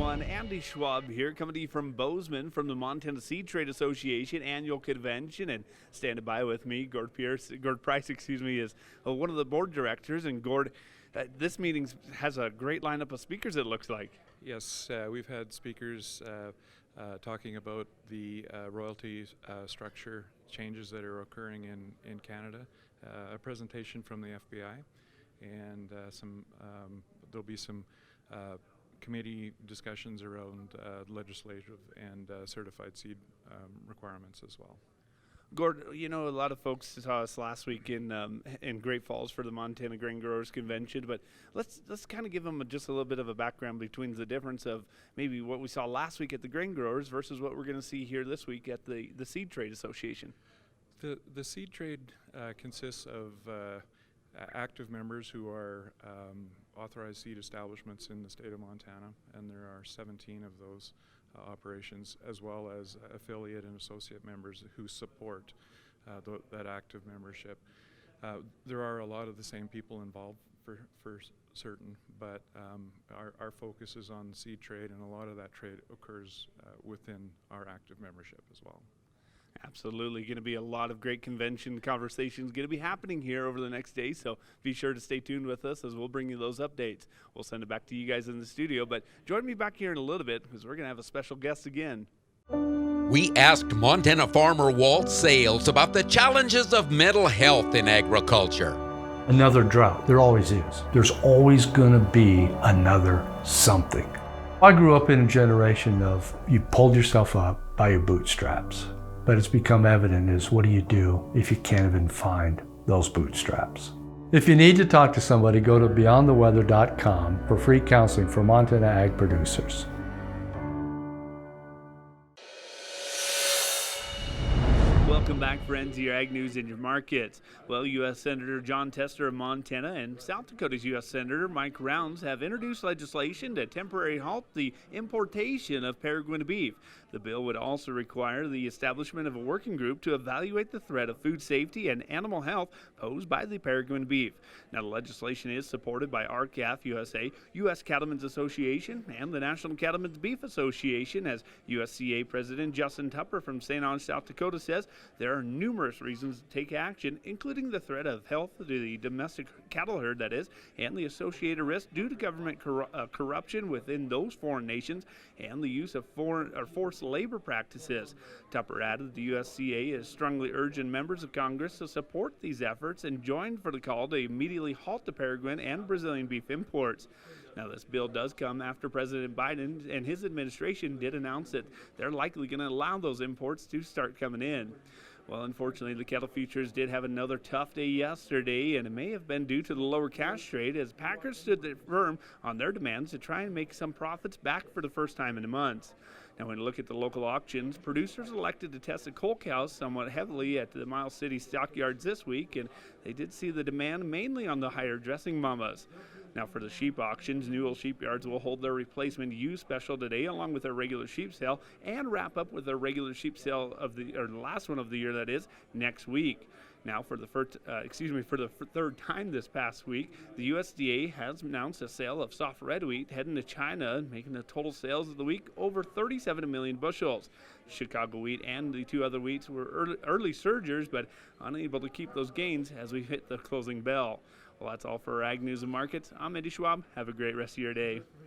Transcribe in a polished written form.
everyone. Andy Schwab here, coming to you from Bozeman from the Montana Seed Trade Association annual convention. And standing by with me, Gord Price, is one of the board directors. And Gord, this meeting has a great lineup of speakers, it looks like. Yes, we've had speakers talking about the royalty structure changes that are occurring in Canada, a presentation from the FBI, and there'll be some committee discussions around legislative and certified seed requirements as well. Gord, you know, a lot of folks saw us last week in Great Falls for the Montana Grain Growers Convention, but let's kind of give them just a little bit of a background between the difference of maybe what we saw last week at the Grain Growers versus what we're going to see here this week at the Seed Trade Association. The seed trade consists of active members who are authorized seed establishments in the state of Montana, and there are 17 of those operations, as well as affiliate and associate members who support that active membership. There are a lot of the same people involved for certain, but our focus is on seed trade, and a lot of that trade occurs within our active membership as well. Absolutely. Going to be a lot of great convention conversations going to be happening here over the next day, so be sure to stay tuned with us as we'll bring you those updates. We'll send it back to you guys in the studio, but join me back here in a little bit because we're going to have a special guest again. We asked Montana farmer Walt Sales about the challenges of mental health in agriculture. Another drought. There always is. There's always going to be another something. I grew up in a generation of you pulled yourself up by your bootstraps. But it's become evident is what do you do if you can't even find those bootstraps? If you need to talk to somebody, go to beyondtheweather.com for free counseling for Montana ag producers. Welcome back, friends, to your Ag News in your markets. Well, U.S. Senator Jon Tester of Montana and South Dakota's U.S. Senator Mike Rounds have introduced legislation to temporarily halt the importation of Paraguayan beef. The bill would also require the establishment of a working group to evaluate the threat of food safety and animal health posed by the Paraguayan beef. Now, the legislation is supported by RCAF USA, U.S. Cattlemen's Association, and the National Cattlemen's Beef Association, as USCA President Justin Tupper from St. Ange, South Dakota says there are numerous reasons to take action, including the threat of health to the domestic cattle herd, that is, and the associated risk due to government corruption within those foreign nations and the use of forced labor practices. Tupper added the USCA is strongly urging members of Congress to support these efforts and join for the call to immediately halt the Paraguayan and Brazilian beef imports. Now, this bill does come after President Biden and his administration did announce that they're likely going to allow those imports to start coming in. Well, unfortunately, the cattle futures did have another tough day yesterday, and it may have been due to the lower cash trade as packers stood firm on their demands to try and make some profits back for the first time in months. Now, when you look at the local auctions, producers elected to test the coal cows somewhat heavily at the Miles City stockyards this week, and they did see the demand mainly on the higher dressing mamas. Now, for the sheep auctions, Newell Sheepyards will hold their replacement ewe special today, along with their regular sheep sale, and wrap up with their regular sheep sale the last one of the year, that is, next week. Now, for the third time this past week, the USDA has announced a sale of soft red wheat heading to China, making the total sales of the week over 37 million bushels. Chicago wheat and the two other wheats were early surgers, but unable to keep those gains as we hit the closing bell. Well, that's all for our Ag News and Markets. I'm Andy Schwab. Have a great rest of your day.